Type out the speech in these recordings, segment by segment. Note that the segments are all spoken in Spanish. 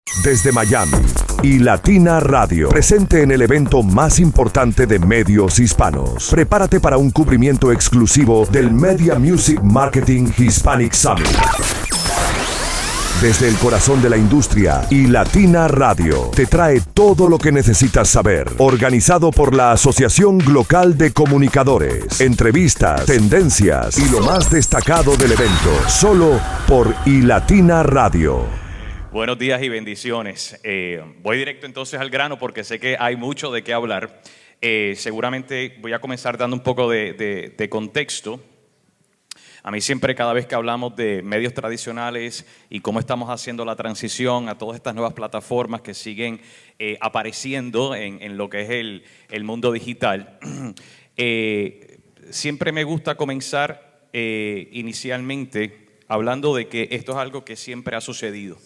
Desde Miami y Latina Radio, presente en el evento más importante de medios hispanos. Prepárate para un cubrimiento exclusivo del Media Music Marketing Hispanic Summit. Desde el corazón de la industria, y Latina Radio te trae todo lo que necesitas saber. Organizado por la Asociación Glocal de Comunicadores. Entrevistas, tendencias y lo más destacado del evento. Solo por iLatina Radio. Buenos días y bendiciones. Voy directo entonces al grano porque sé que hay mucho de qué hablar. Seguramente voy a comenzar dando un poco de contexto. A mí siempre, cada vez que hablamos de medios tradicionales y cómo estamos haciendo la transición a todas estas nuevas plataformas que siguen apareciendo en lo que es el mundo digital, siempre me gusta comenzar inicialmente hablando de que esto es algo que siempre ha sucedido.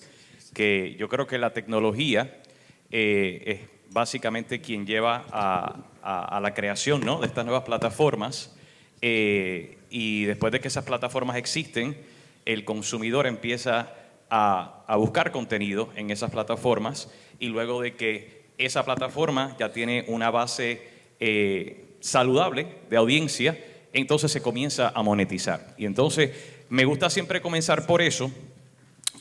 Que yo creo que la tecnología es básicamente quien lleva a la creación, ¿no?, de estas nuevas plataformas. Y después de que esas plataformas existen, el consumidor empieza a buscar contenido en esas plataformas, y luego de que esa plataforma ya tiene una base saludable de audiencia, entonces se comienza a monetizar. Y entonces me gusta siempre comenzar por eso,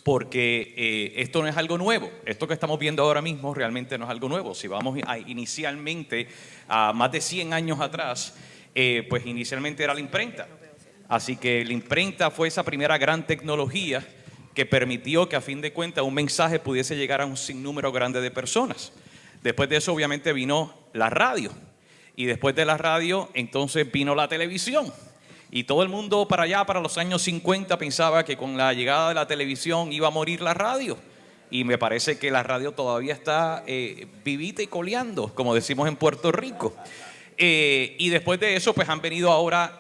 porque esto no es algo nuevo. Esto que estamos viendo ahora mismo realmente no es algo nuevo. Si vamos inicialmente a más de 100 años atrás, pues inicialmente era la imprenta. Así que la imprenta fue esa primera gran tecnología que permitió que, a fin de cuentas, un mensaje pudiese llegar a un sinnúmero grande de personas. Después de eso, obviamente, vino la radio. Y después de la radio, entonces vino la televisión. Y todo el mundo para allá, para los años 50, pensaba que con la llegada de la televisión iba a morir la radio. Y me parece que la radio todavía está vivita y coleando, como decimos en Puerto Rico. Y después de eso, pues han venido ahora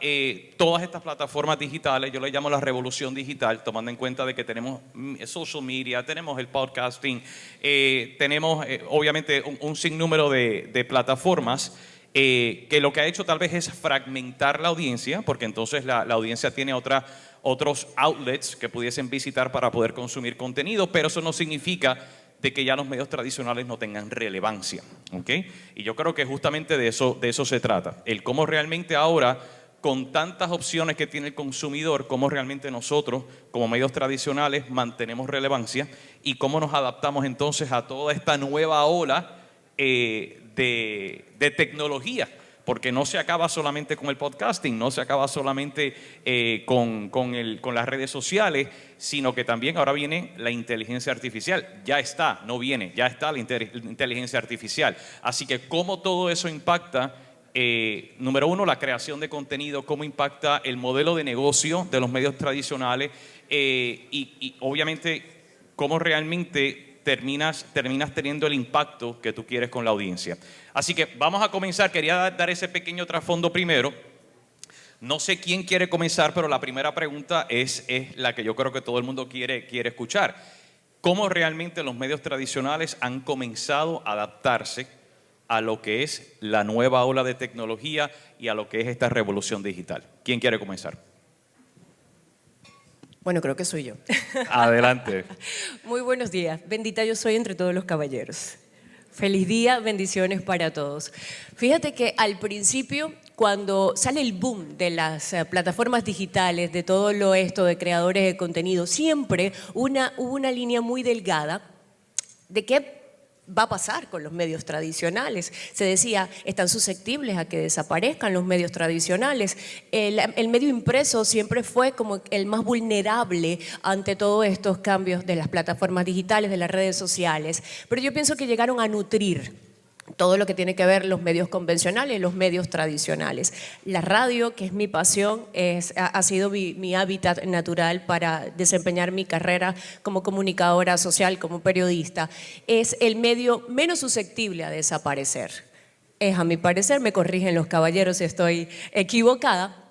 todas estas plataformas digitales. Yo le llamo la revolución digital, tomando en cuenta de que tenemos social media, tenemos el podcasting, tenemos obviamente un sinnúmero de plataformas que lo que ha hecho tal vez es fragmentar la audiencia, porque entonces la audiencia tiene otros outlets que pudiesen visitar para poder consumir contenido, pero eso no significa de que ya los medios tradicionales no tengan relevancia, ¿ok? Y yo creo que justamente de eso se trata. El cómo realmente ahora, con tantas opciones que tiene el consumidor, cómo realmente nosotros, como medios tradicionales, mantenemos relevancia y cómo nos adaptamos entonces a toda esta nueva ola de tecnología. Porque no se acaba solamente con el podcasting, no se acaba solamente con las redes sociales, sino que también ahora viene la inteligencia artificial. Ya está, no viene, ya está la inteligencia artificial. Así que cómo todo eso impacta, número uno, la creación de contenido, cómo impacta el modelo de negocio de los medios tradicionales y obviamente cómo realmente terminas teniendo el impacto que tú quieres con la audiencia. Así que vamos a comenzar. Quería dar ese pequeño trasfondo primero. No sé quién quiere comenzar, pero la primera pregunta es la que yo creo que todo el mundo quiere escuchar. ¿Cómo realmente los medios tradicionales han comenzado a adaptarse a lo que es la nueva ola de tecnología y a lo que es esta revolución digital? ¿Quién quiere comenzar? Bueno, creo que soy yo. Adelante. Muy buenos días. Bendita yo soy entre todos los caballeros. Feliz día, bendiciones para todos. Fíjate que al principio, cuando sale el boom de las plataformas digitales, de todo esto de creadores de contenido, siempre hubo una línea muy delgada de qué va a pasar con los medios tradicionales. Se decía, están susceptibles a que desaparezcan los medios tradicionales. El medio impreso siempre fue como el más vulnerable ante todos estos cambios de las plataformas digitales, de las redes sociales. Pero yo pienso que llegaron a nutrir todo lo que tiene que ver los medios convencionales, los medios tradicionales. La radio, que es mi pasión, ha sido mi hábitat natural para desempeñar mi carrera como comunicadora social, como periodista. Es el medio menos susceptible a desaparecer. Es, a mi parecer, me corrigen los caballeros si estoy equivocada,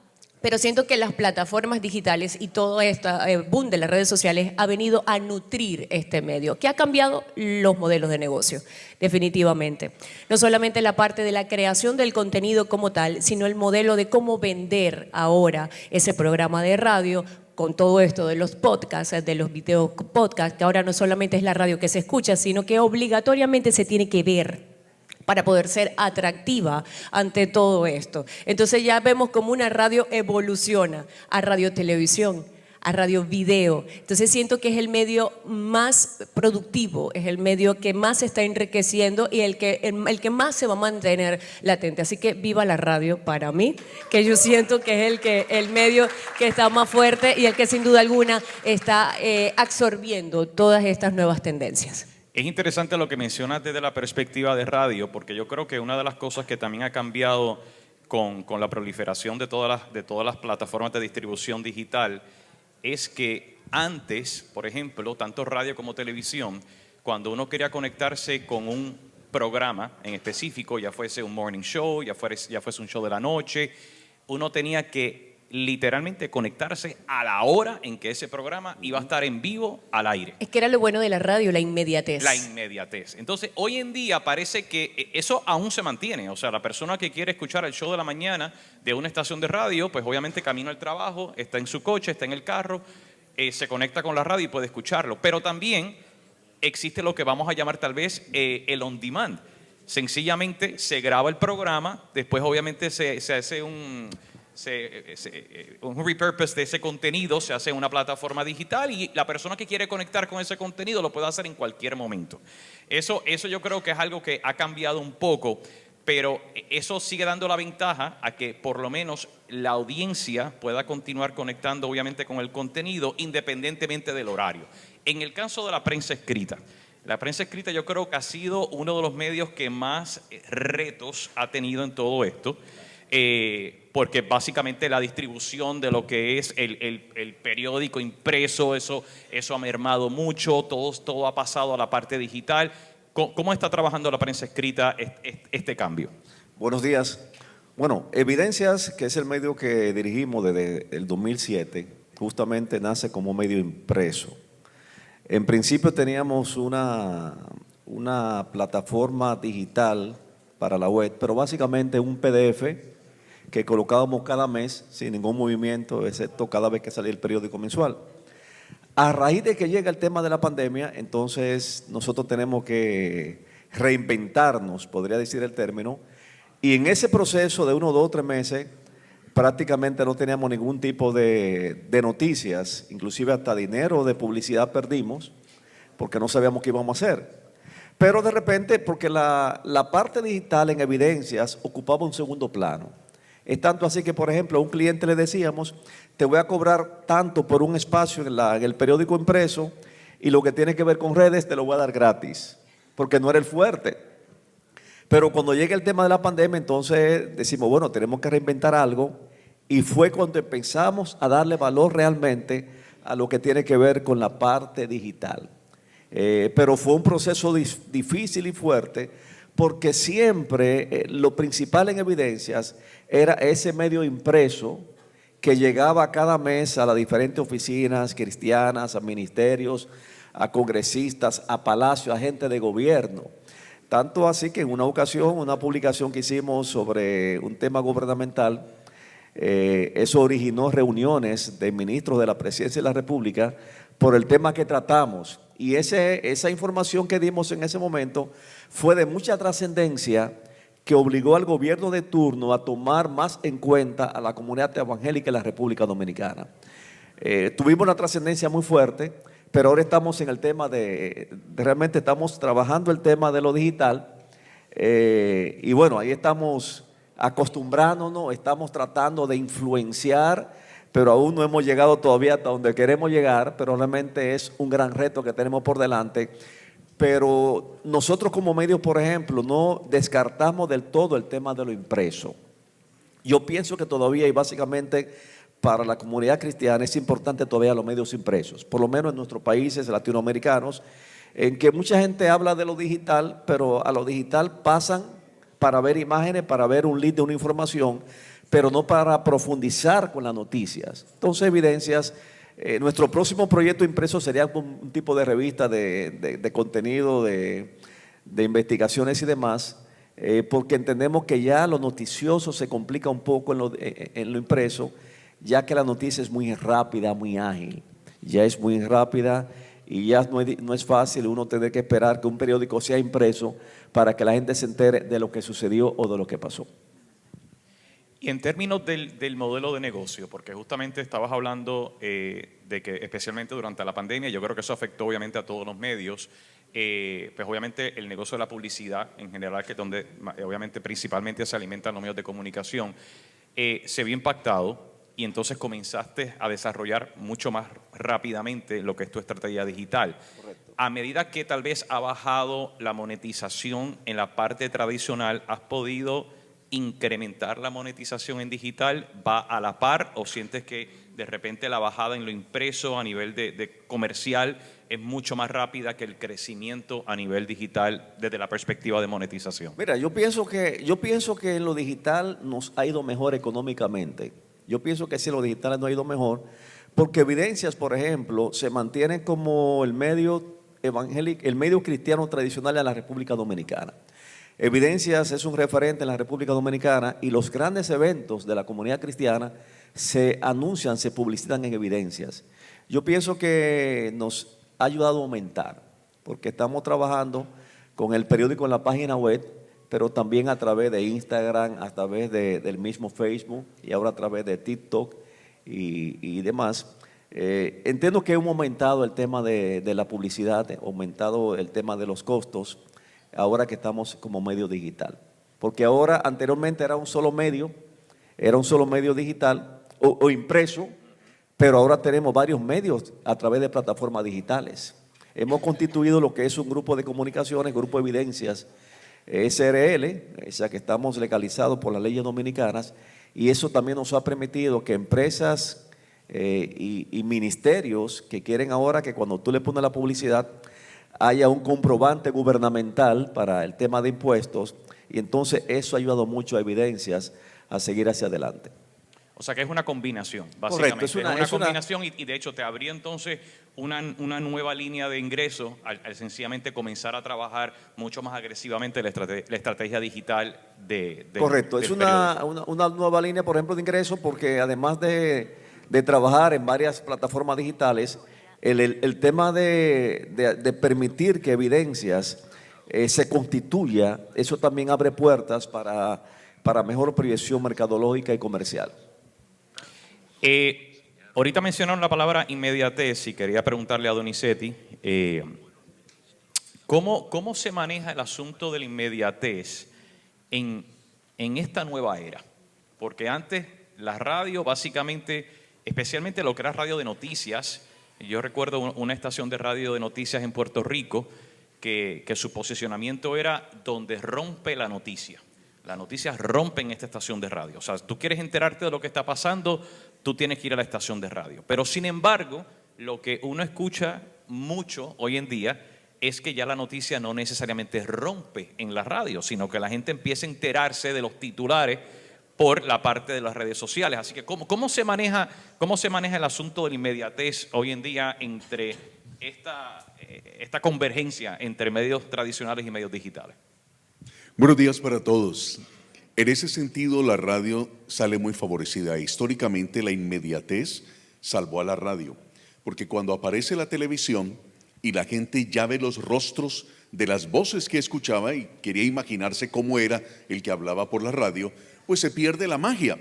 pero siento que las plataformas digitales y todo este boom de las redes sociales ha venido a nutrir este medio, que ha cambiado los modelos de negocio, definitivamente. No solamente la parte de la creación del contenido como tal, sino el modelo de cómo vender ahora ese programa de radio con todo esto de los podcasts, de los videos podcasts, que ahora no solamente es la radio que se escucha, sino que obligatoriamente se tiene que ver para poder ser atractiva ante todo esto. Entonces ya vemos como una radio evoluciona a radio televisión, a radio video. Entonces siento que es el medio más productivo, es el medio que más se está enriqueciendo y el que más se va a mantener latente. Así que viva la radio para mí, que yo siento que es el medio que está más fuerte y el que sin duda alguna está absorbiendo todas estas nuevas tendencias. Es interesante lo que mencionas desde la perspectiva de radio, porque yo creo que una de las cosas que también ha cambiado con la proliferación de todas las plataformas de distribución digital es que antes, por ejemplo, tanto radio como televisión, cuando uno quería conectarse con un programa en específico, ya fuese un morning show, ya fuese un show de la noche, uno tenía que literalmente conectarse a la hora en que ese programa iba a estar en vivo al aire. Es que era lo bueno de la radio, la inmediatez. La inmediatez. Entonces, hoy en día parece que eso aún se mantiene. O sea, la persona que quiere escuchar el show de la mañana de una estación de radio, pues obviamente camino al trabajo, está en su coche, está en el carro, se conecta con la radio y puede escucharlo. Pero también existe lo que vamos a llamar tal vez el on demand. Sencillamente se graba el programa, después obviamente se hace un repurpose de ese contenido, se hace en una plataforma digital y la persona que quiere conectar con ese contenido lo puede hacer en cualquier momento. Eso yo creo que es algo que ha cambiado un poco, pero eso sigue dando la ventaja a que por lo menos la audiencia pueda continuar conectando obviamente con el contenido independientemente del horario. En el caso de la prensa escrita yo creo que ha sido uno de los medios que más retos ha tenido en todo esto. Porque básicamente la distribución de lo que es el periódico impreso, eso ha mermado mucho, todo ha pasado a la parte digital. ¿Cómo está trabajando la prensa escrita este cambio? Buenos días. Bueno, Evidencias, que es el medio que dirigimos desde el 2007, justamente nace como medio impreso. En principio teníamos una plataforma digital para la web, pero básicamente un PDF que colocábamos cada mes sin ningún movimiento, excepto cada vez que salía el periódico mensual. A raíz de que llega el tema de la pandemia, entonces nosotros tenemos que reinventarnos, podría decir el término, y en ese proceso de 1, 2, 3 meses, prácticamente no teníamos ningún tipo de noticias, inclusive hasta dinero de publicidad perdimos, porque no sabíamos qué íbamos a hacer. Pero de repente, porque la parte digital en Evidencias ocupaba un segundo plano. Es tanto así que, por ejemplo, a un cliente le decíamos, te voy a cobrar tanto por un espacio en el periódico impreso y lo que tiene que ver con redes te lo voy a dar gratis, porque no era el fuerte. Pero cuando llega el tema de la pandemia, entonces decimos, bueno, tenemos que reinventar algo y fue cuando empezamos a darle valor realmente a lo que tiene que ver con la parte digital. Pero fue un proceso difícil y fuerte porque siempre lo principal en Evidencias era ese medio impreso que llegaba cada mes a las diferentes oficinas cristianas, a ministerios, a congresistas, a palacios, a gente de gobierno. Tanto así que en una ocasión, una publicación que hicimos sobre un tema gubernamental, eso originó reuniones de ministros de la Presidencia de la República por el tema que tratamos. Y esa información que dimos en ese momento fue de mucha trascendencia que obligó al gobierno de turno a tomar más en cuenta a la comunidad evangélica de la República Dominicana. Tuvimos una trascendencia muy fuerte, pero ahora estamos en el tema realmente estamos trabajando el tema de lo digital y bueno, ahí estamos acostumbrándonos, estamos tratando de influenciar, pero aún no hemos llegado todavía hasta donde queremos llegar, pero realmente es un gran reto que tenemos por delante. Pero nosotros como medios, por ejemplo, no descartamos del todo el tema de lo impreso. Yo pienso que todavía y básicamente para la comunidad cristiana es importante todavía los medios impresos, por lo menos en nuestros países latinoamericanos, en que mucha gente habla de lo digital, pero a lo digital pasan para ver imágenes, para ver un lead de una información, pero no para profundizar con las noticias. Entonces, Evidencias, nuestro próximo proyecto impreso sería un tipo de revista de contenido, de investigaciones y demás, porque entendemos que ya lo noticioso se complica un poco en lo impreso. ya que la noticia es muy rápida, muy ágil, ya es muy rápida y ya no es fácil uno tener que esperar que un periódico sea impreso para que la gente se entere de lo que sucedió o de lo que pasó. Y en términos del modelo de negocio, porque justamente estabas hablando de que especialmente durante la pandemia, yo creo que eso afectó obviamente a todos los medios, pues obviamente el negocio de la publicidad en general, que es donde obviamente principalmente se alimentan los medios de comunicación, se vio impactado y entonces comenzaste a desarrollar mucho más rápidamente lo que es tu estrategia digital. Correcto. A medida que tal vez ha bajado la monetización en la parte tradicional, ¿has podido incrementar la monetización en digital? ¿Va a la par o sientes que de repente la bajada en lo impreso a nivel de comercial es mucho más rápida que el crecimiento a nivel digital desde la perspectiva de monetización? Mira, yo pienso que en lo digital nos ha ido mejor económicamente. Yo pienso que sí, en lo digital nos ha ido mejor, porque Evidencias, por ejemplo, se mantiene como el medio evangélico, el medio cristiano tradicional de la República Dominicana. Evidencias es un referente en la República Dominicana y los grandes eventos de la comunidad cristiana se anuncian, se publicitan en Evidencias. Yo pienso que nos ha ayudado a aumentar, porque estamos trabajando con el periódico en la página web, pero también a través de Instagram, a través del mismo Facebook y ahora a través de TikTok y demás. Entiendo que hemos aumentado el tema de la publicidad, aumentado el tema de los costos, ahora que estamos como medio digital. Porque ahora, anteriormente era un solo medio digital o impreso, pero ahora tenemos varios medios a través de plataformas digitales. Hemos constituido lo que es un grupo de comunicaciones, Grupo Evidencias, SRL, o sea que estamos legalizados por las leyes dominicanas, y eso también nos ha permitido que empresas y ministerios que quieren ahora que cuando tú le pones la publicidad haya un comprobante gubernamental para el tema de impuestos, y entonces eso ha ayudado mucho a Evidencias a seguir hacia adelante. O sea que es una combinación, básicamente. Correcto, es una combinación y de hecho te abría entonces una nueva línea de ingreso al sencillamente comenzar a trabajar mucho más agresivamente la estrategia digital Correcto, es una nueva línea, por ejemplo, de ingreso, porque además de trabajar en varias plataformas digitales, el tema de permitir que Evidencias se constituya, eso también abre puertas para mejor proyección mercadológica y comercial. Ahorita mencionaron la palabra inmediatez y quería preguntarle a Donizetti, ¿cómo se maneja el asunto de la inmediatez en esta nueva era? Porque antes la radio básicamente, especialmente lo que era radio de noticias, yo recuerdo una estación de radio de noticias en Puerto Rico que su posicionamiento era donde rompe la noticia. Las noticias rompen esta estación de radio. O sea, tú quieres enterarte de lo que está pasando, tú tienes que ir a la estación de radio. Pero sin embargo, lo que uno escucha mucho hoy en día es que ya la noticia no necesariamente rompe en la radio, sino que la gente empieza a enterarse de los titulares por la parte de las redes sociales. Así que, ¿cómo se maneja el asunto de la inmediatez hoy en día entre esta convergencia entre medios tradicionales y medios digitales? Buenos días para todos. En ese sentido, la radio sale muy favorecida. Históricamente, la inmediatez salvó a la radio, porque cuando aparece la televisión y la gente ya ve los rostros de las voces que escuchaba y quería imaginarse cómo era el que hablaba por la radio, pues se pierde la magia.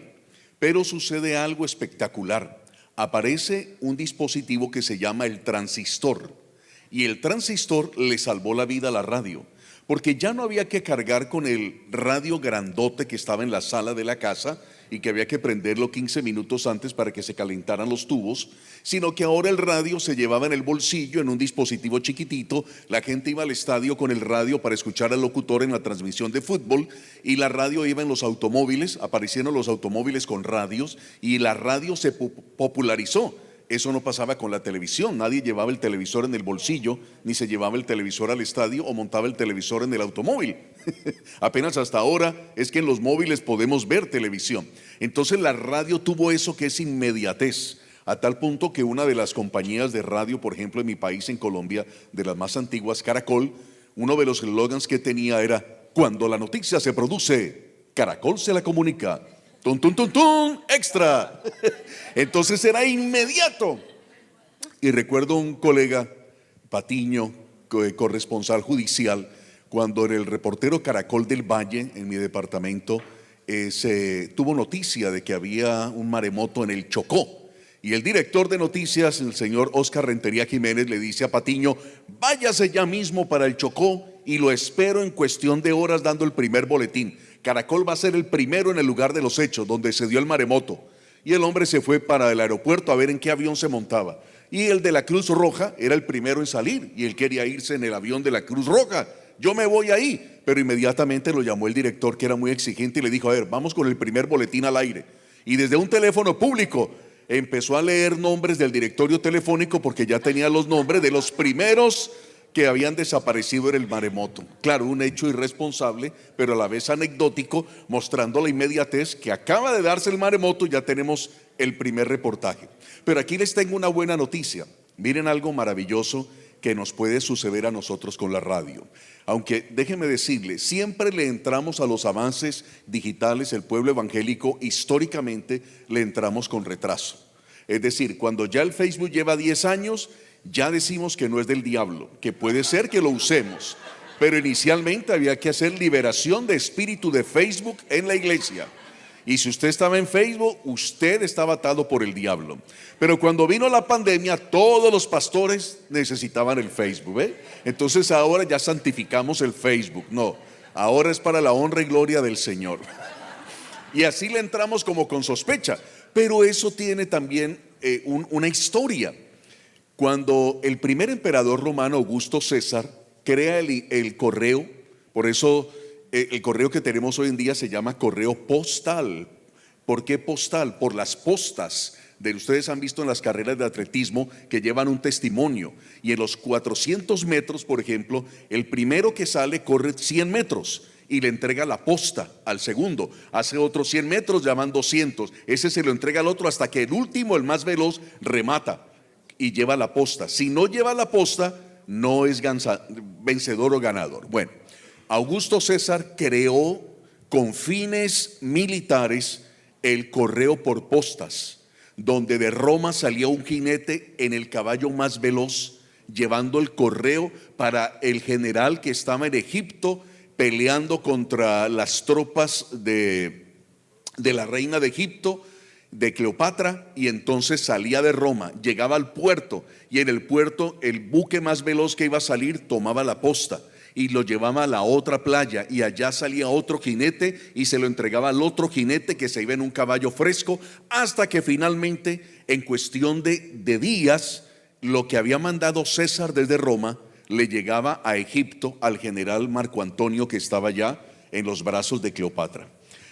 Pero sucede algo espectacular. Aparece un dispositivo que se llama el transistor, y el transistor le salvó la vida a la radio, porque ya no había que cargar con el radio grandote que estaba en la sala de la casa y que había que prenderlo 15 minutos antes para que se calentaran los tubos, sino que ahora el radio se llevaba en el bolsillo, en un dispositivo chiquitito. La gente iba al estadio con el radio para escuchar al locutor en la transmisión de fútbol, y la radio iba en los automóviles, aparecieron los automóviles con radios y la radio se popularizó. Eso no pasaba con la televisión, nadie llevaba el televisor en el bolsillo, ni se llevaba el televisor al estadio o montaba el televisor en el automóvil. Apenas hasta ahora es que en los móviles podemos ver televisión. Entonces la radio tuvo eso que es inmediatez, a tal punto que una de las compañías de radio, por ejemplo en mi país, en Colombia, de las más antiguas, Caracol, uno de los eslogans que tenía era: cuando la noticia se produce, Caracol se la comunica. Tun, tun, tun, tun, extra. Entonces era inmediato. Y recuerdo un colega, Patiño, corresponsal judicial, cuando en el reportero Caracol del Valle, en mi departamento, se tuvo noticia de que había un maremoto en el Chocó. Y el director de noticias, el señor Oscar Rentería Jiménez, le dice a Patiño: váyase ya mismo para el Chocó y lo espero en cuestión de horas dando el primer boletín. Caracol va a ser el primero en el lugar de los hechos, donde se dio el maremoto. Y el hombre se fue para el aeropuerto a ver en qué avión se montaba. Y el de la Cruz Roja era el primero en salir y él quería irse en el avión de la Cruz Roja. Yo me voy ahí, pero inmediatamente lo llamó el director, que era muy exigente, y le dijo: a ver, vamos con el primer boletín al aire. Y desde un teléfono público empezó a leer nombres del directorio telefónico, porque ya tenía los nombres de los primeros que habían desaparecido en el maremoto. Claro, un hecho irresponsable, pero a la vez anecdótico, mostrando la inmediatez que acaba de darse el maremoto. Ya tenemos el primer reportaje. Pero aquí les tengo una buena noticia. Miren algo maravilloso que nos puede suceder a nosotros con la radio. Aunque déjenme decirles, siempre le entramos a los avances digitales, el pueblo evangélico históricamente le entramos con retraso. Es decir, cuando ya el Facebook lleva 10 años, ya decimos que no es del diablo, que puede ser que lo usemos, pero inicialmente había que hacer liberación de espíritu de Facebook en la iglesia. Y si usted estaba en Facebook, usted estaba atado por el diablo. Pero cuando vino la pandemia, todos los pastores necesitaban el Facebook, ¿ve? Entonces ahora ya santificamos el Facebook. No, ahora es para la honra y gloria del Señor. Y así le entramos como con sospecha. Pero eso tiene también una historia. Cuando el primer emperador romano, Augusto César, crea el correo, por eso el correo que tenemos hoy en día se llama correo postal. ¿Por qué postal? Por las postas. Ustedes han visto en las carreras de atletismo que llevan un testimonio, y en los 400 metros, por ejemplo, el primero que sale corre 100 metros y le entrega la posta al segundo, hace otros 100 metros, ya van 200, ese se lo entrega al otro, hasta que el último, el más veloz, remata y lleva la posta. Si no lleva la posta, no es vencedor o ganador. Bueno, Augusto César creó con fines militares el correo por postas, donde de Roma salía un jinete en el caballo más veloz, llevando el correo para el general que estaba en Egipto peleando contra las tropas de la reina de Egipto, de Cleopatra. Y entonces salía de Roma, llegaba al puerto, y en el puerto el buque más veloz que iba a salir tomaba la posta y lo llevaba a la otra playa, y allá salía otro jinete y se lo entregaba al otro jinete, que se iba en un caballo fresco, hasta que finalmente, en cuestión de días, lo que había mandado César desde Roma le llegaba a Egipto al general Marco Antonio, que estaba ya en los brazos de Cleopatra.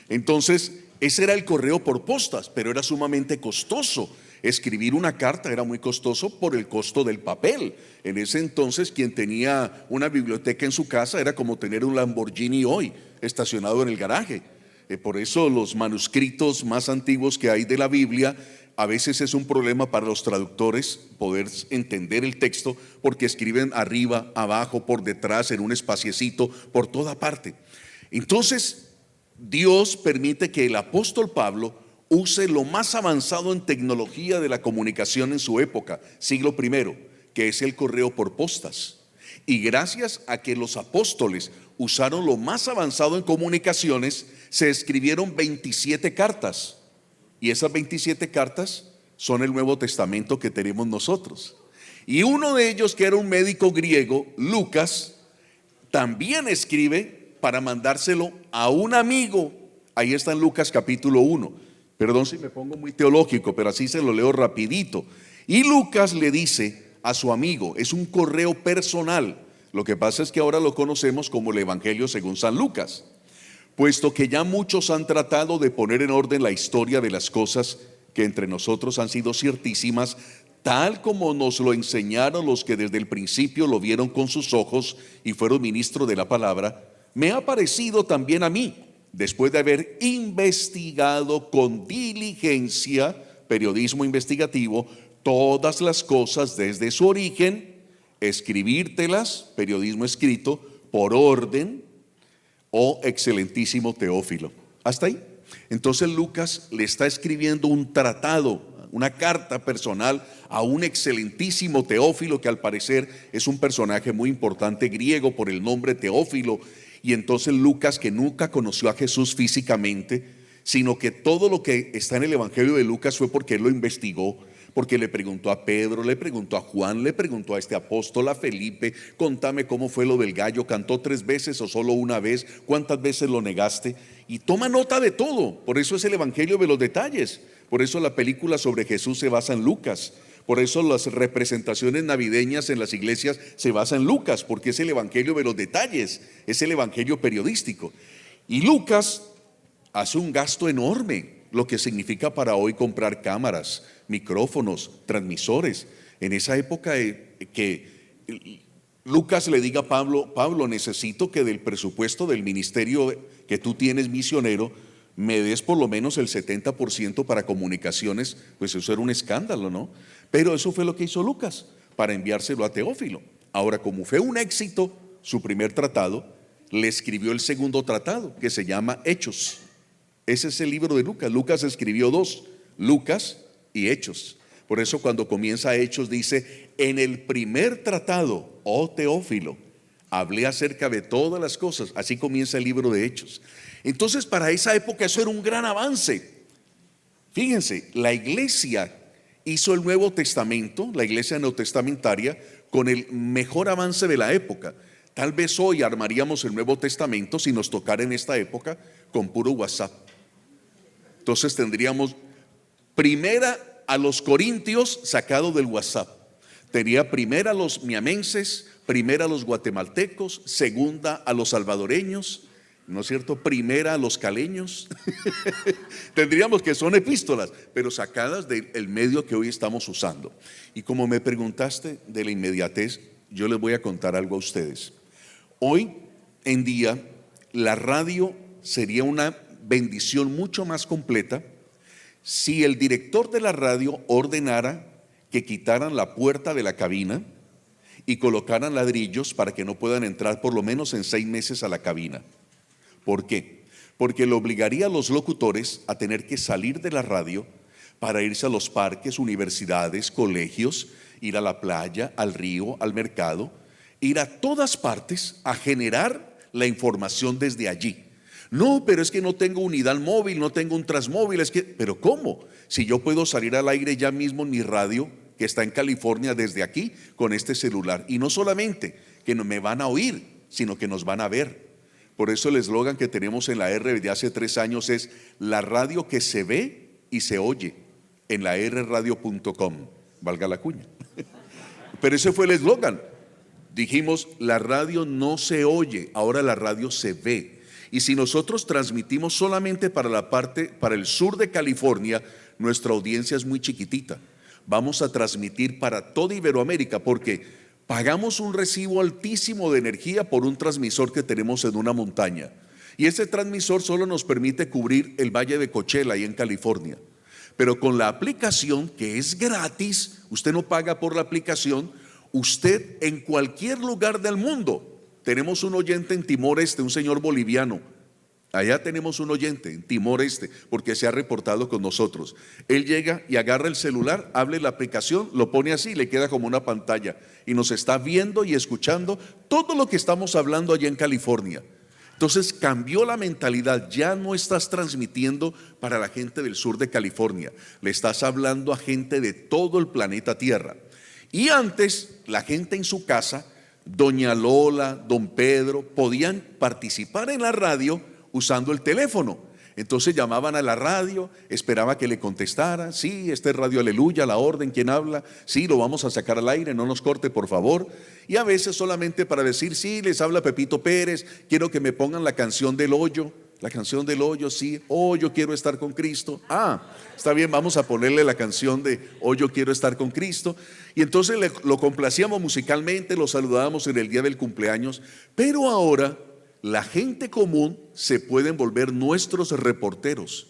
Entonces ese era el correo por postas, pero era sumamente costoso. Escribir una carta era muy costoso por el costo del papel. En ese entonces, quien tenía una biblioteca en su casa era como tener un Lamborghini hoy estacionado en el garaje. Por eso los manuscritos más antiguos que hay de la Biblia, a veces es un problema para los traductores poder entender el texto, porque escriben arriba, abajo, por detrás, en un espaciecito, por toda parte. Entonces Dios permite que el apóstol Pablo use lo más avanzado en tecnología de la comunicación en su época, siglo I, que es el correo por postas. Y gracias a que los apóstoles usaron lo más avanzado en comunicaciones, se escribieron 27 cartas. Y esas 27 cartas son el Nuevo Testamento que tenemos nosotros. Y uno de ellos, que era un médico griego, Lucas, también escribe para mandárselo a un amigo. Ahí está en Lucas capítulo 1. Perdón si me pongo muy teológico, pero así se lo leo rapidito. Y Lucas le dice a su amigo, es un correo personal. Lo que pasa es que ahora lo conocemos como el Evangelio según San Lucas. Puesto que ya muchos han tratado de poner en orden la historia de las cosas que entre nosotros han sido ciertísimas, tal como nos lo enseñaron los que desde el principio lo vieron con sus ojos y fueron ministros de la palabra, me ha parecido también a mí, después de haber investigado con diligencia, periodismo investigativo, todas las cosas desde su origen, escribírtelas, periodismo escrito, por orden, oh excelentísimo Teófilo. Hasta ahí. Entonces Lucas le está escribiendo un tratado, una carta personal a un excelentísimo Teófilo, que al parecer es un personaje muy importante griego por el nombre Teófilo. Y entonces Lucas, que nunca conoció a Jesús físicamente, sino que todo lo que está en el Evangelio de Lucas fue porque él lo investigó, porque le preguntó a Pedro, le preguntó a Juan, le preguntó a este apóstol, a Felipe: contame cómo fue lo del gallo, ¿cantó 3 veces o solo una vez? ¿Cuántas veces lo negaste? Y toma nota de todo. Por eso es el Evangelio de los detalles. Por eso la película sobre Jesús se basa en Lucas. Por eso las representaciones navideñas en las iglesias se basan en Lucas, porque es el Evangelio de los detalles, es el Evangelio periodístico. Y Lucas hace un gasto enorme, lo que significa para hoy comprar cámaras, micrófonos, transmisores. En esa época que Lucas le diga a Pablo: Pablo, necesito que del presupuesto del ministerio que tú tienes misionero me des por lo menos el 70% para comunicaciones. Pues eso era un escándalo, ¿no? Pero eso fue lo que hizo Lucas para enviárselo a Teófilo. Ahora, como fue un éxito su primer tratado, le escribió el segundo tratado, que se llama Hechos. Ese es el libro de Lucas. Lucas escribió 2, Lucas y Hechos. Por eso cuando comienza Hechos dice: en el primer tratado, oh Teófilo, hablé acerca de todas las cosas. Así comienza el libro de Hechos. Entonces, para esa época eso era un gran avance. Fíjense, la iglesia hizo el Nuevo Testamento, la iglesia neotestamentaria, con el mejor avance de la época. Tal vez hoy armaríamos el Nuevo Testamento, si nos tocara en esta época, con puro WhatsApp. Entonces tendríamos primera a los corintios sacado del WhatsApp, tenía primera a los miamenses, primera a los guatemaltecos, segunda a los salvadoreños, ¿no es cierto? Primera a los caleños. Tendríamos que son epístolas, pero sacadas del medio que hoy estamos usando. Y como me preguntaste de la inmediatez, yo les voy a contar algo a ustedes. Hoy en día la radio sería una bendición mucho más completa si el director de la radio ordenara que quitaran la puerta de la cabina y colocaran ladrillos para que no puedan entrar por lo menos en 6 meses a la cabina. ¿Por qué? Porque le obligaría a los locutores a tener que salir de la radio para irse a los parques, universidades, colegios, ir a la playa, al río, al mercado, ir a todas partes a generar la información desde allí. No, pero es que no tengo unidad móvil, no tengo un transmóvil, pero ¿cómo? Si yo puedo salir al aire ya mismo en mi radio, que está en California, desde aquí, con este celular. Y no solamente que no me van a oír, sino que nos van a ver. Por eso el eslogan que tenemos en la R de hace 3 años es: la radio que se ve y se oye en la rradio.com, valga la cuña. Pero ese fue el eslogan. Dijimos: la radio no se oye, ahora la radio se ve. Y si nosotros transmitimos solamente para el sur de California, nuestra audiencia es muy chiquitita. Vamos a transmitir para toda Iberoamérica, porque pagamos un recibo altísimo de energía por un transmisor que tenemos en una montaña. Y ese transmisor solo nos permite cubrir el Valle de Coachella ahí en California. Pero con la aplicación, que es gratis, usted no paga por la aplicación, usted en cualquier lugar del mundo. Tenemos un oyente en Timor Este, un señor boliviano. Allá tenemos un oyente en Timor Este, porque se ha reportado con nosotros. Él llega y agarra el celular, abre la aplicación, lo pone así y le queda como una pantalla. Y nos está viendo y escuchando todo lo que estamos hablando allá en California. Entonces cambió la mentalidad, ya no estás transmitiendo para la gente del sur de California, le estás hablando a gente de todo el planeta Tierra. Y antes la gente en su casa, doña Lola, don Pedro, podían participar en la radio usando el teléfono. Entonces llamaban a la radio, esperaba que le contestara: sí, este es Radio Aleluya, la orden, ¿quién habla? Sí, lo vamos a sacar al aire, no nos corte por favor. Y a veces solamente para decir: sí, les habla Pepito Pérez, quiero que me pongan la canción del hoyo. La canción del hoyo, sí, oh, yo quiero estar con Cristo. Ah, está bien, vamos a ponerle la canción de oh, yo quiero estar con Cristo. Y entonces lo complacíamos musicalmente, lo saludábamos en el día del cumpleaños. Pero ahora la gente común se pueden volver nuestros reporteros.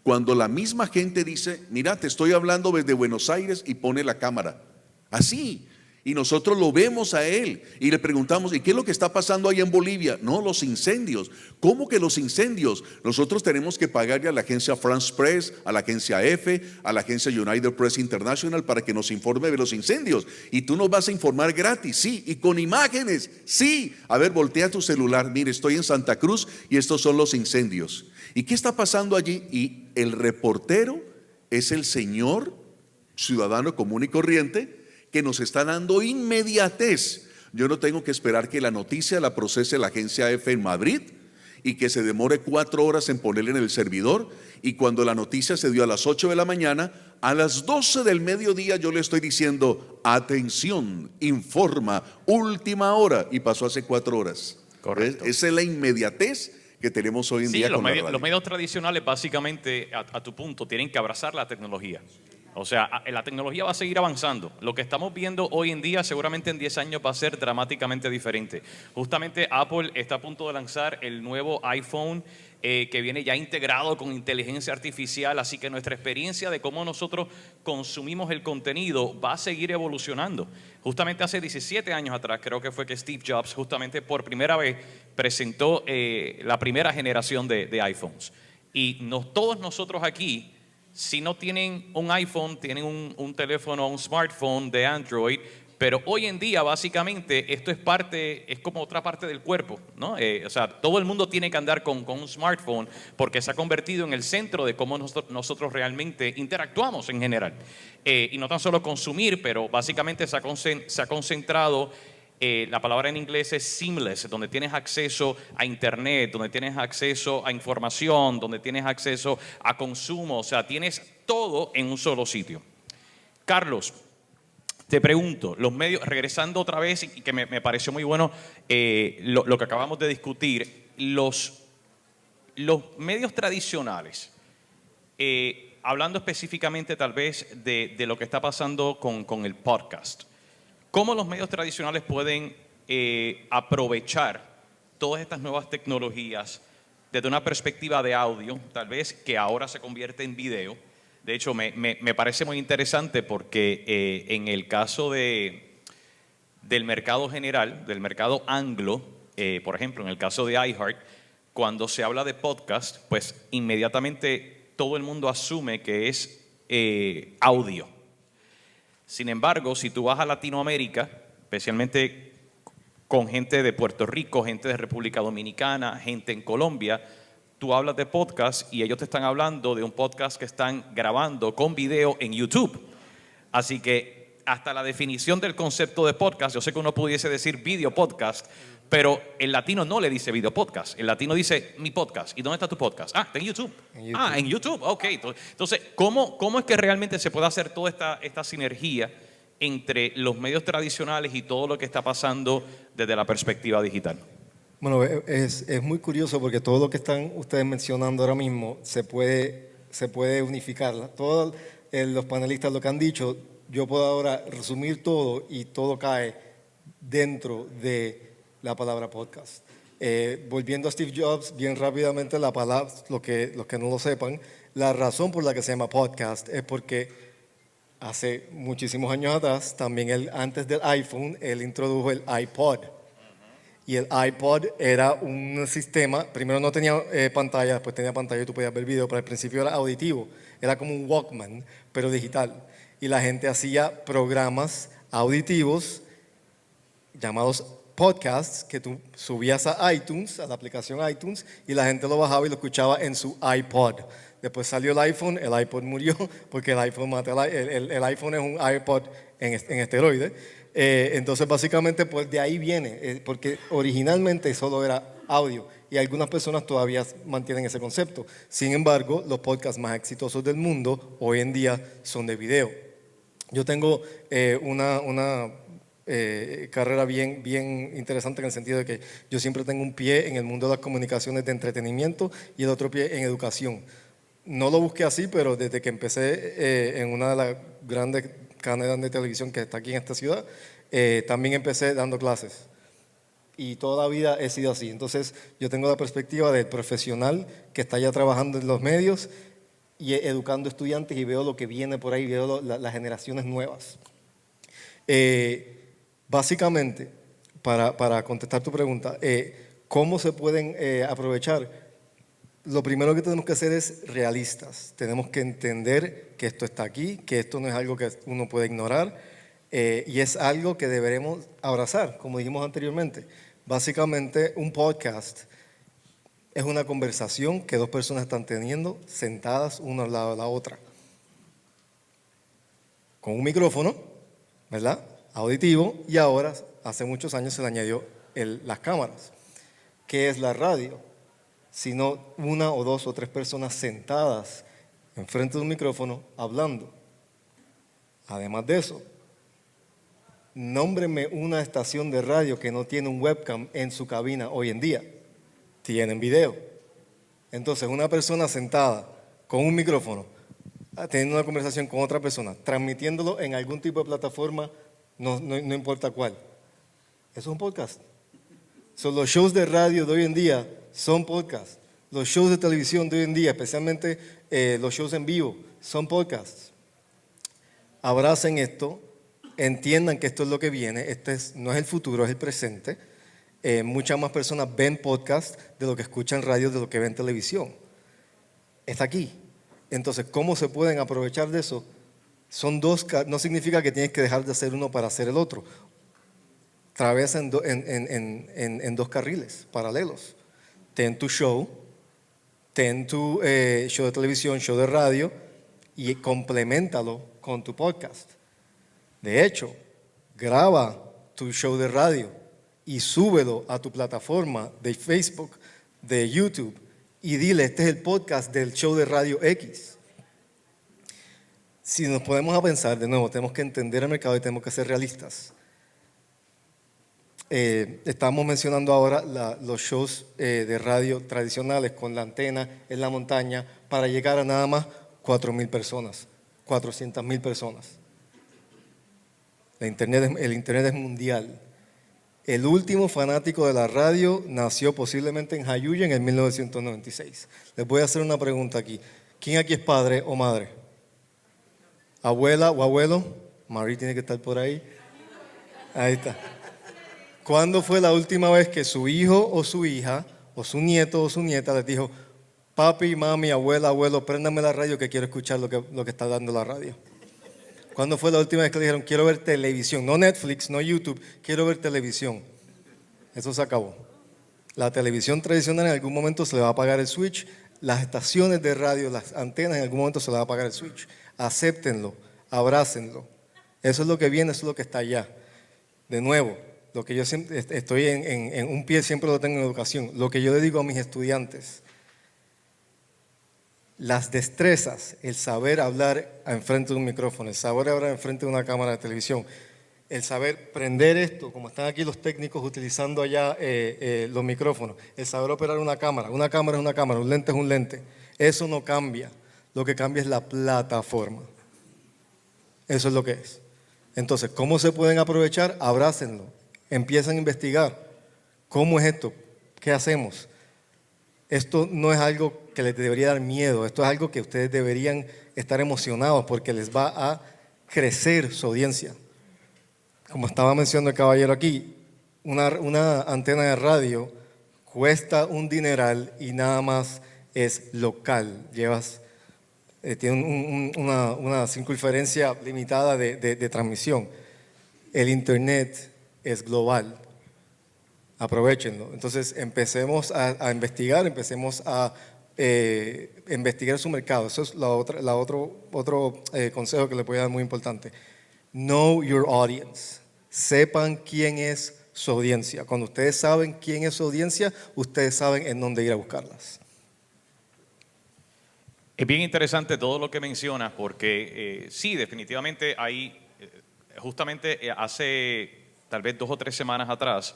Cuando la misma gente dice: mira, te estoy hablando desde Buenos Aires, y pone la cámara así. Y nosotros lo vemos a él y le preguntamos, ¿y qué es lo que está pasando ahí en Bolivia? No, los incendios. ¿Cómo que los incendios? Nosotros tenemos que pagarle a la agencia France Press, a la agencia EFE, a la agencia United Press International para que nos informe de los incendios. Y tú nos vas a informar gratis, sí, y con imágenes, sí. A ver, voltea tu celular, mire, estoy en Santa Cruz y estos son los incendios. ¿Y qué está pasando allí? Y el reportero es el señor ciudadano común y corriente que nos está dando inmediatez. Yo no tengo que esperar que la noticia la procese la agencia EFE en Madrid y que se demore 4 horas en ponerla en el servidor, y cuando la noticia se dio a las 8 de la mañana, a las 12 del mediodía yo le estoy diciendo, atención, informa, última hora, y pasó hace 4 horas. Correcto. Esa es la inmediatez que tenemos hoy en Sí, día con los medios tradicionales básicamente, a tu punto, tienen que abrazar la tecnología. O sea, la tecnología va a seguir avanzando. Lo que estamos viendo hoy en día seguramente en 10 años va a ser dramáticamente diferente. Justamente Apple está a punto de lanzar el nuevo iPhone que viene ya integrado con inteligencia artificial, así que nuestra experiencia de cómo nosotros consumimos el contenido va a seguir evolucionando. Justamente hace 17 años atrás, creo que fue que Steve Jobs justamente por primera vez presentó la primera generación de iPhones. Y todos nosotros aquí, si no tienen un iPhone, tienen un teléfono, un smartphone de Android, pero hoy en día básicamente esto es como otra parte del cuerpo, ¿no? O sea, todo el mundo tiene que andar con un smartphone porque se ha convertido en el centro de cómo nosotros realmente interactuamos en general. Y no tan solo consumir, pero básicamente se ha concentrado. La palabra en inglés es seamless, donde tienes acceso a internet, donde tienes acceso a información, donde tienes acceso a consumo, o sea, tienes todo en un solo sitio. Carlos, te pregunto, los medios, regresando otra vez, y que me pareció muy bueno lo que acabamos de discutir, los medios tradicionales, hablando específicamente tal vez de lo que está pasando con el podcast, ¿cómo los medios tradicionales pueden aprovechar todas estas nuevas tecnologías desde una perspectiva de audio, tal vez que ahora se convierte en video? De hecho, me parece muy interesante porque en el caso del mercado general, del mercado anglo, por ejemplo, en el caso de iHeart, cuando se habla de podcast, pues inmediatamente todo el mundo asume que es audio. Sin embargo, si tú vas a Latinoamérica, especialmente con gente de Puerto Rico, gente de República Dominicana, gente en Colombia, tú hablas de podcast y ellos te están hablando de un podcast que están grabando con video en YouTube. Así que hasta la definición del concepto de podcast, yo sé que uno pudiese decir video podcast, pero el latino no le dice video podcast. El latino dice mi podcast. ¿Y dónde está tu podcast? Ah, está en YouTube. En YouTube. Ok. Entonces, ¿cómo es que realmente se puede hacer toda esta sinergia entre los medios tradicionales y todo lo que está pasando desde la perspectiva digital? Bueno, es muy curioso porque todo lo que están ustedes mencionando ahora mismo se puede unificar. Todos los panelistas lo que han dicho, yo puedo ahora resumir todo y todo cae dentro de la palabra podcast. Volviendo a Steve Jobs, bien rápidamente la palabra, los que no lo sepan, la razón por la que se llama podcast es porque hace muchísimos años atrás, también antes del iPhone, él introdujo el iPod. Y el iPod era un sistema, primero no tenía pantalla, después tenía pantalla y tú podías ver video, pero al principio era auditivo, era como un Walkman, pero digital. Y la gente hacía programas auditivos llamados podcasts que tú subías a iTunes, a la aplicación iTunes, y la gente lo bajaba y lo escuchaba en su iPod. Después salió el iPhone, el iPod murió porque el iPhone el iPhone es un iPod en esteroides. Entonces básicamente pues de ahí viene, porque originalmente solo era audio y algunas personas todavía mantienen ese concepto. Sin embargo, los podcasts más exitosos del mundo hoy en día son de video. Yo tengo una carrera bien interesante en el sentido de que yo siempre tengo un pie en el mundo de las comunicaciones de entretenimiento y el otro pie en educación. No lo busqué así, pero desde que empecé en una de las grandes cadenas de televisión que está aquí en esta ciudad, también empecé dando clases. Y toda la vida he sido así. Entonces, yo tengo la perspectiva del profesional que está ya trabajando en los medios y educando estudiantes y veo lo que viene por ahí, veo las generaciones nuevas. Básicamente, para contestar tu pregunta, ¿cómo se pueden aprovechar? Lo primero que tenemos que hacer es realistas. Tenemos que entender que esto está aquí, que esto no es algo que uno puede ignorar y es algo que deberemos abrazar, como dijimos anteriormente. Básicamente, un podcast es una conversación que dos personas están teniendo sentadas una al lado de la otra. Con un micrófono, ¿verdad? Auditivo, y ahora, hace muchos años, se le añadió las cámaras. ¿Qué es la radio? Sino una o dos o tres personas sentadas enfrente de un micrófono hablando. Además de eso, nómbreme una estación de radio que no tiene un webcam en su cabina hoy en día. Tienen video. Entonces, una persona sentada con un micrófono, teniendo una conversación con otra persona, transmitiéndolo en algún tipo de plataforma, no importa cuál. Eso es un podcast. Los shows de radio de hoy en día son podcasts. Los shows de televisión de hoy en día, especialmente los shows en vivo, son podcasts. Abracen esto, entiendan que esto es lo que viene, no es el futuro, es el presente. Muchas más personas ven podcast de lo que escuchan radio, de lo que ven televisión. Está aquí. Entonces, ¿cómo se pueden aprovechar de eso? Son dos, no significa que tienes que dejar de hacer uno para hacer el otro. Travesa en dos carriles paralelos. Ten tu show, ten tu show de televisión, show de radio y compleméntalo con tu podcast. De hecho, graba tu show de radio y súbelo a tu plataforma de Facebook, de YouTube y dile, este es el podcast del show de Radio X. Si nos podemos a pensar, de nuevo, tenemos que entender el mercado y tenemos que ser realistas. Estamos mencionando ahora los shows de radio tradicionales con la antena en la montaña para llegar a nada más 4,000 personas, 400,000 personas. El internet es mundial. El último fanático de la radio nació posiblemente en Jayuya en el 1996. Les voy a hacer una pregunta aquí. ¿Quién aquí es padre o madre? ¿Abuela o abuelo? Marie tiene que estar por ahí. Ahí está. ¿Cuándo fue la última vez que su hijo o su hija, o su nieto o su nieta les dijo, papi, mami, abuela, abuelo, préndame la radio que quiero escuchar lo que está dando la radio? ¿Cuándo fue la última vez que le dijeron, quiero ver televisión? No Netflix, no YouTube, quiero ver televisión. Eso se acabó. La televisión tradicional en algún momento se le va a apagar el switch. Las estaciones de radio, las antenas en algún momento se le va a apagar el switch. Acéptenlo, abrácenlo. Eso es lo que viene, eso es lo que está allá. De nuevo, lo que yo siempre estoy en un pie, siempre lo tengo en educación. Lo que yo le digo a mis estudiantes, las destrezas, el saber hablar enfrente de un micrófono, el saber hablar enfrente de una cámara de televisión, el saber prender esto, como están aquí los técnicos utilizando allá los micrófonos, el saber operar una cámara es una cámara, un lente es un lente, eso no cambia, lo que cambia es la plataforma, eso es lo que es. Entonces, ¿cómo se pueden aprovechar? Abrácenlo, empiezan a investigar, ¿cómo es esto? ¿Qué hacemos? Esto no es algo que les debería dar miedo, esto es algo que ustedes deberían estar emocionados porque les va a crecer su audiencia. Como estaba mencionando el caballero aquí, una antena de radio cuesta un dineral y nada más es local. Tiene una circunferencia limitada de transmisión. El internet es global. Aprovechenlo. Entonces empecemos a investigar, empecemos a investigar su mercado. Eso es otro consejo que les voy a dar muy importante. Know your audience. Sepan quién es su audiencia. Cuando ustedes saben quién es su audiencia, ustedes saben en dónde ir a buscarlas. Es bien interesante todo lo que mencionas porque sí, definitivamente hay, justamente hace tal vez 2 o 3 semanas atrás,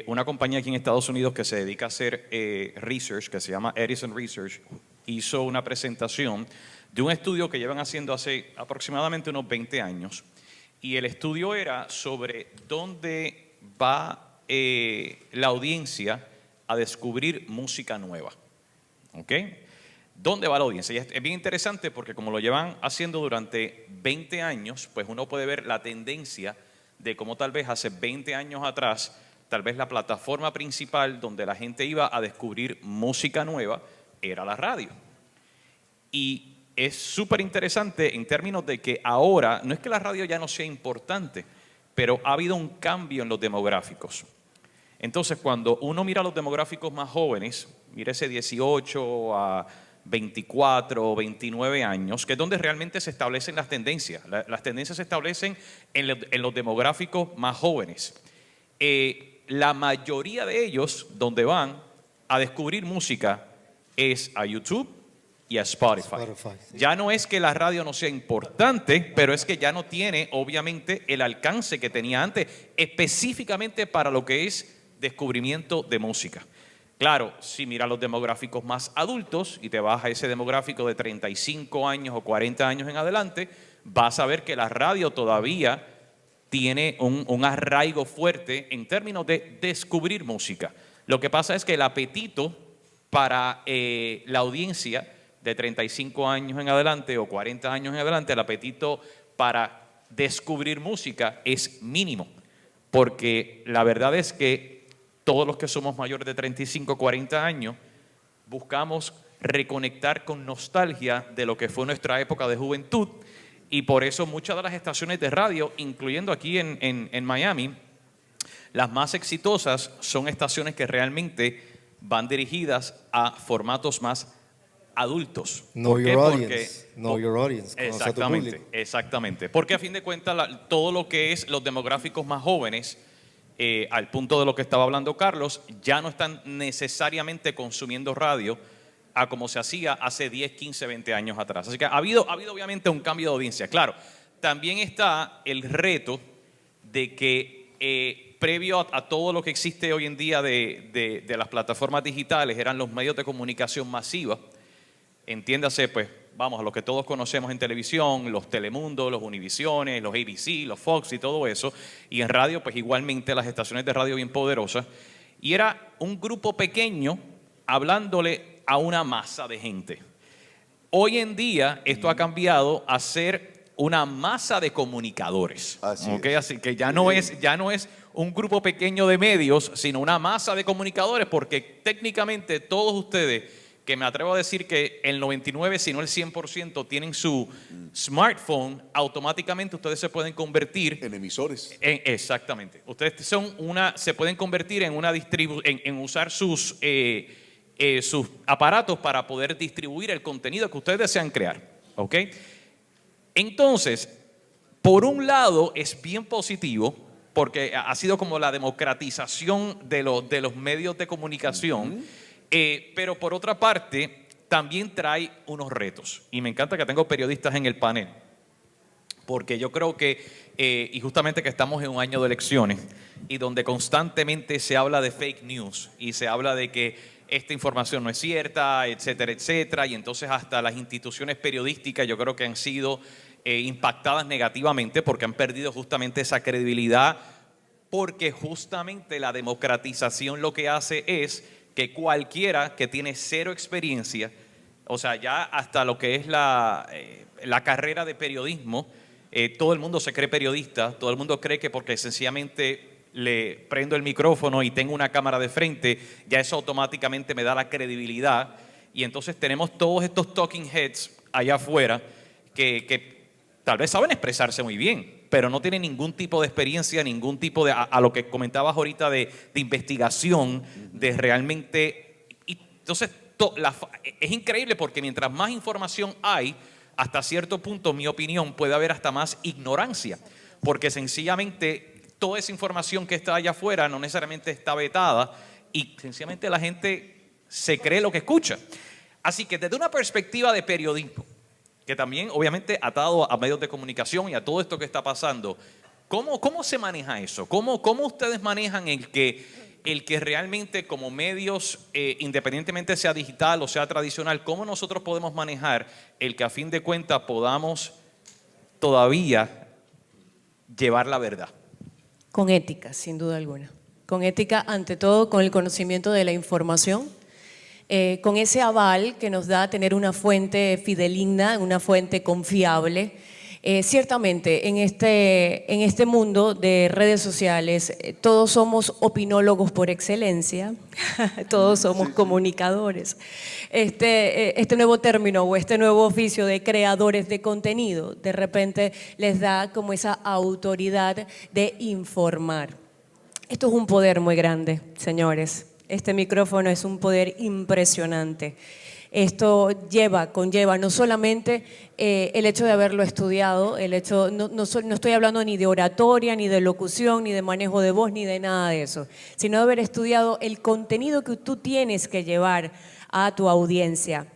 una compañía aquí en Estados Unidos que se dedica a hacer research, que se llama Edison Research, hizo una presentación de un estudio que llevan haciendo hace aproximadamente unos 20 años. Y el estudio era sobre dónde va la audiencia a descubrir música nueva. ¿Ok? ¿Dónde va la audiencia? Y es bien interesante porque como lo llevan haciendo durante 20 años, pues uno puede ver la tendencia de cómo tal vez hace 20 años atrás, tal vez la plataforma principal donde la gente iba a descubrir música nueva era la radio. Y es súper interesante en términos de que ahora, no es que la radio ya no sea importante, pero ha habido un cambio en los demográficos. Entonces, cuando uno mira los demográficos más jóvenes, mira ese 18 a 24 o 29 años, que es donde realmente se establecen las tendencias. Las tendencias se establecen en los demográficos más jóvenes. La mayoría de ellos, donde van a descubrir música, es a YouTube y a Spotify. Sí. Ya no es que la radio no sea importante, pero es que ya no tiene, obviamente, el alcance que tenía antes, específicamente para lo que es descubrimiento de música. Claro, si miras los demográficos más adultos y te vas a ese demográfico de 35 años o 40 años en adelante, vas a ver que la radio todavía tiene un arraigo fuerte en términos de descubrir música. Lo que pasa es que el apetito para la audiencia de 35 años en adelante o 40 años en adelante, el apetito para descubrir música es mínimo, porque la verdad es que todos los que somos mayores de 35, 40 años, buscamos reconectar con nostalgia de lo que fue nuestra época de juventud, y por eso muchas de las estaciones de radio, incluyendo aquí en Miami, las más exitosas son estaciones que realmente van dirigidas a formatos más adultos. Know your audience. Conoce a tu Exactamente, público. exactamente. Porque a fin de cuentas, todo lo que es los demográficos más jóvenes, al punto de lo que estaba hablando Carlos, ya no están necesariamente consumiendo radio a como se hacía hace 10, 15, 20 años atrás. Así que ha habido obviamente un cambio de audiencia. Claro, también está el reto de que previo a todo lo que existe hoy en día de las plataformas digitales, eran los medios de comunicación masivos. Entiéndase, pues, vamos, a lo que todos conocemos en televisión, los Telemundo, los Univisiones, los ABC, los Fox y todo eso. Y en radio, pues igualmente las estaciones de radio bien poderosas. Y era un grupo pequeño hablándole a una masa de gente. Hoy en día esto ha cambiado a ser una masa de comunicadores. Así ¿Okay? Así que ya no es un grupo pequeño de medios, sino una masa de comunicadores, porque técnicamente todos ustedes, que me atrevo a decir que el 99, si no el 100%, tienen su smartphone, automáticamente ustedes se pueden convertir En emisores. exactamente. Ustedes se pueden convertir en en usar sus aparatos para poder distribuir el contenido que ustedes desean crear. ¿Ok? Entonces, por un lado es bien positivo, porque ha sido como la democratización de los medios de comunicación. Pero por otra parte, también trae unos retos. Y me encanta que tengo periodistas en el panel, porque yo creo que, y justamente que estamos en un año de elecciones, y donde constantemente se habla de fake news, y se habla de que esta información no es cierta, etcétera, etcétera, y entonces hasta las instituciones periodísticas yo creo que han sido impactadas negativamente, porque han perdido justamente esa credibilidad, porque justamente la democratización lo que hace es que cualquiera que tiene cero experiencia, o sea, ya hasta lo que es la carrera de periodismo, todo el mundo se cree periodista, todo el mundo cree que porque sencillamente le prendo el micrófono y tengo una cámara de frente, ya eso automáticamente me da la credibilidad. Y entonces tenemos todos estos talking heads allá afuera que tal vez saben expresarse muy bien, pero no tienen ningún tipo de experiencia, ningún tipo de, a lo que comentabas ahorita de investigación, de realmente. Y entonces es increíble, porque mientras más información hay, hasta cierto punto, mi opinión, puede haber hasta más ignorancia, porque sencillamente toda esa información que está allá afuera no necesariamente está vetada y sencillamente la gente se cree lo que escucha. Así que desde una perspectiva de periodismo, que también obviamente atado a medios de comunicación y a todo esto que está pasando, ¿cómo se maneja eso? ¿Cómo ustedes manejan el que realmente como medios, independientemente sea digital o sea tradicional, cómo nosotros podemos manejar el que a fin de cuentas podamos todavía llevar la verdad? Con ética, sin duda alguna. Con ética, ante todo, con el conocimiento de la información, con ese aval que nos da tener una fuente fidedigna, una fuente confiable, Ciertamente, en este mundo de redes sociales, todos somos opinólogos por excelencia, todos somos comunicadores. Este nuevo término o este nuevo oficio de creadores de contenido, de repente les da como esa autoridad de informar. Esto es un poder muy grande, señores. Este micrófono es un poder impresionante. Esto conlleva no solamente el hecho de haberlo estudiado, no estoy hablando ni de oratoria, ni de locución, ni de manejo de voz, ni de nada de eso, sino de haber estudiado el contenido que tú tienes que llevar a tu audiencia,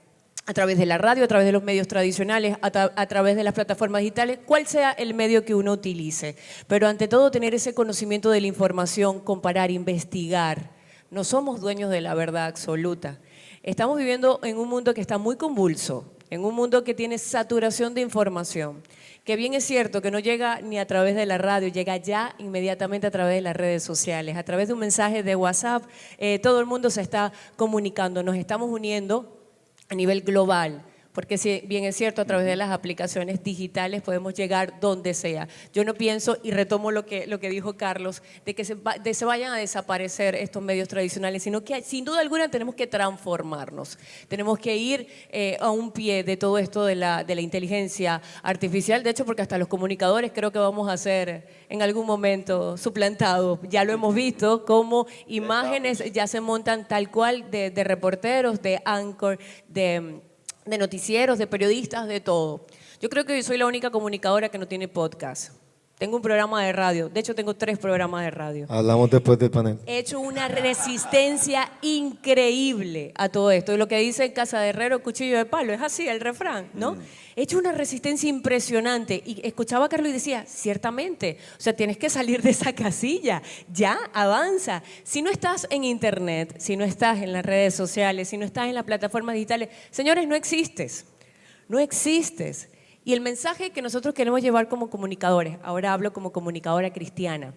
a través de la radio, a través de los medios tradicionales, a través de las plataformas digitales, cual sea el medio que uno utilice. Pero ante todo tener ese conocimiento de la información, comparar, investigar. No somos dueños de la verdad absoluta. Estamos viviendo en un mundo que está muy convulso, en un mundo que tiene saturación de información, que bien es cierto que no llega ni a través de la radio, llega ya inmediatamente a través de las redes sociales, a través de un mensaje de WhatsApp, todo el mundo se está comunicando, nos estamos uniendo a nivel global. Porque si bien es cierto, a través de las aplicaciones digitales podemos llegar donde sea. Yo no pienso, y retomo lo que dijo Carlos, de que se vayan a desaparecer estos medios tradicionales, sino que sin duda alguna tenemos que transformarnos. Tenemos que ir a un pie de todo esto de la inteligencia artificial. De hecho, porque hasta los comunicadores creo que vamos a ser en algún momento suplantados. Ya lo hemos visto, como imágenes ya se montan tal cual de reporteros, de anchor, de noticieros, de periodistas, de todo. Yo creo que soy la única comunicadora que no tiene podcast. Tengo un programa de radio, de hecho tengo 3 programas de radio. Hablamos después del panel. He hecho una resistencia increíble a todo esto. Y lo que dice en Casa de Herrero, cuchillo de palo, es así el refrán, ¿no? He hecho una resistencia impresionante y escuchaba a Carlos y decía, ciertamente, o sea, tienes que salir de esa casilla, ya, avanza. Si no estás en internet, si no estás en las redes sociales, si no estás en las plataformas digitales, señores, no existes, no existes. Y el mensaje que nosotros queremos llevar como comunicadores, ahora hablo como comunicadora cristiana,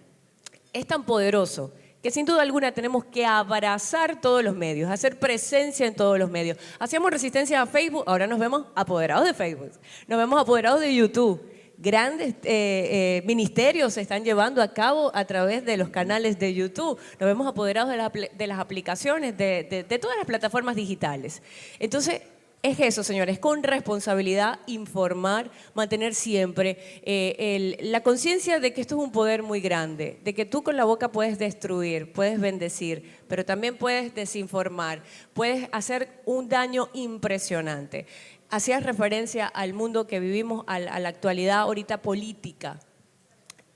es tan poderoso que sin duda alguna tenemos que abrazar todos los medios, hacer presencia en todos los medios. Hacíamos resistencia a Facebook, ahora nos vemos apoderados de Facebook, nos vemos apoderados de YouTube. Grandes ministerios se están llevando a cabo a través de los canales de YouTube. Nos vemos apoderados de las aplicaciones, de todas las plataformas digitales. Entonces, es eso, señores, con responsabilidad, informar, mantener siempre la conciencia de que esto es un poder muy grande, de que tú con la boca puedes destruir, puedes bendecir, pero también puedes desinformar, puedes hacer un daño impresionante. Hacías referencia al mundo que vivimos, a la actualidad ahorita política.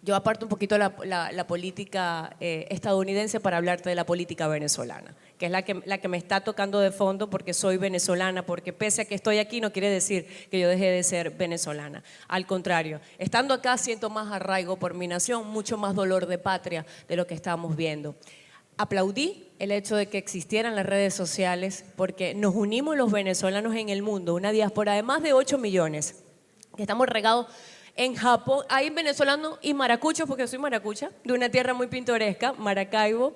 Yo aparto un poquito la política estadounidense para hablarte de la política venezolana, que es la que me está tocando de fondo porque soy venezolana, porque pese a que estoy aquí no quiere decir que yo deje de ser venezolana. Al contrario, estando acá siento más arraigo por mi nación, mucho más dolor de patria de lo que estamos viendo. Aplaudí el hecho de que existieran las redes sociales porque nos unimos los venezolanos en el mundo, una diáspora de más de 8 millones, que estamos regados. En Japón hay venezolanos y maracuchos, porque soy maracucha, de una tierra muy pintoresca, Maracaibo,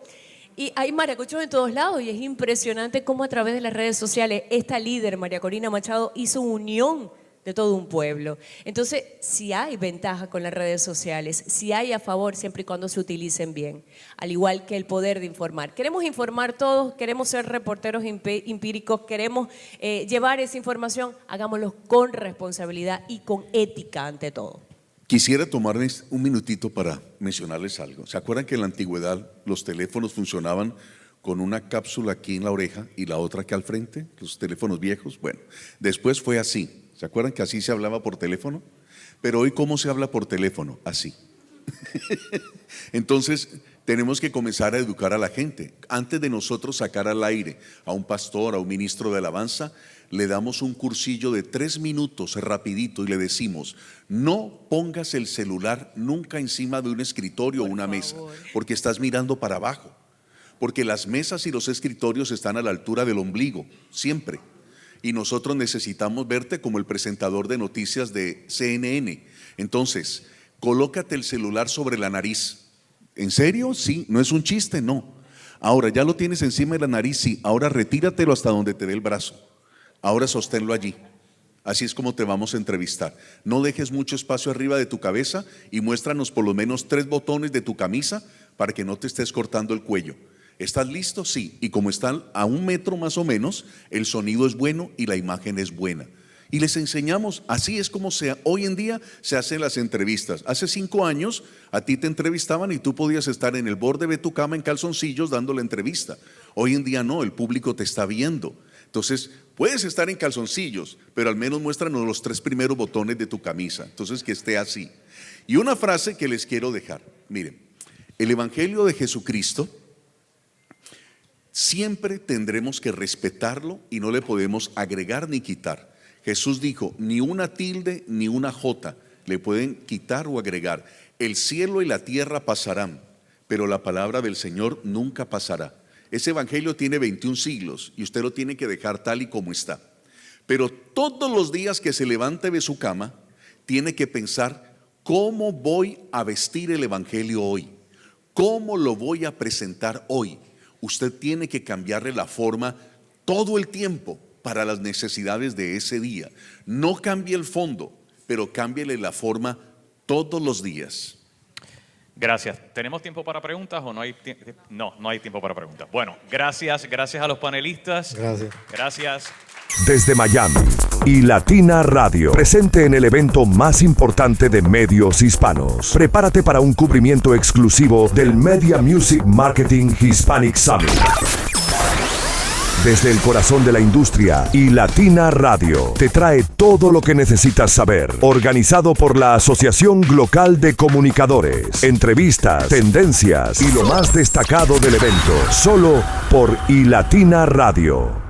y hay maracuchos en todos lados y es impresionante cómo a través de las redes sociales esta líder, María Corina Machado, hizo unión de todo un pueblo. Entonces, si hay ventaja con las redes sociales, si hay a favor siempre y cuando se utilicen bien, al igual que el poder de informar. Queremos informar todos, queremos ser reporteros empíricos, queremos llevar esa información, hagámoslo con responsabilidad y con ética ante todo. Quisiera tomarles un minutito para mencionarles algo. ¿Se acuerdan que en la antigüedad los teléfonos funcionaban con una cápsula aquí en la oreja y la otra aquí al frente? Los teléfonos viejos. Bueno, después fue así. ¿Se acuerdan que así se hablaba por teléfono? Pero hoy, ¿cómo se habla por teléfono? Así. Entonces, tenemos que comenzar a educar a la gente. Antes de nosotros sacar al aire a un pastor, a un ministro de alabanza, le damos un cursillo de 3 minutos rapidito y le decimos, no pongas el celular nunca encima de un escritorio o una mesa, porque estás mirando para abajo. Porque las mesas y los escritorios están a la altura del ombligo, siempre. Y nosotros necesitamos verte como el presentador de noticias de CNN. Entonces, colócate el celular sobre la nariz. ¿En serio? Sí, no es un chiste, no. Ahora, ya lo tienes encima de la nariz, sí. Ahora retíratelo hasta donde te dé el brazo. Ahora sosténlo allí. Así es como te vamos a entrevistar. No dejes mucho espacio arriba de tu cabeza y muéstranos por lo menos 3 botones de tu camisa para que no te estés cortando el cuello. ¿Estás listo? Sí. Y como están a 1 metro más o menos, el sonido es bueno y la imagen es buena. Y les enseñamos, así es como hoy en día se hacen las entrevistas. Hace 5 años a ti te entrevistaban y tú podías estar en el borde de tu cama en calzoncillos dando la entrevista. Hoy en día no, el público te está viendo. Entonces, puedes estar en calzoncillos, pero al menos muéstranos los 3 primeros botones de tu camisa. Entonces, que esté así. Y una frase que les quiero dejar. Miren, el Evangelio de Jesucristo siempre tendremos que respetarlo y no le podemos agregar ni quitar. Jesús dijo, ni una tilde ni una jota le pueden quitar o agregar. El cielo y la tierra pasarán, pero la palabra del Señor nunca pasará. Ese evangelio tiene 21 siglos y usted lo tiene que dejar tal y como está. Pero todos los días que se levante de su cama, tiene que pensar, ¿cómo voy a vestir el evangelio hoy? ¿Cómo lo voy a presentar hoy? Usted tiene que cambiarle la forma todo el tiempo para las necesidades de ese día. No cambie el fondo, pero cámbiele la forma todos los días. Gracias. ¿Tenemos tiempo para preguntas o no hay tiempo? No hay tiempo para preguntas. Bueno, gracias a los panelistas. Gracias. Desde Miami y Latina Radio, presente en el evento más importante de medios hispanos. Prepárate para un cubrimiento exclusivo del Media Music Marketing Hispanic Summit. Desde el corazón de la industria y Latina Radio te trae todo lo que necesitas saber. Organizado por la Asociación Glocal de Comunicadores. Entrevistas, tendencias y lo más destacado del evento. Solo por iLatina Radio.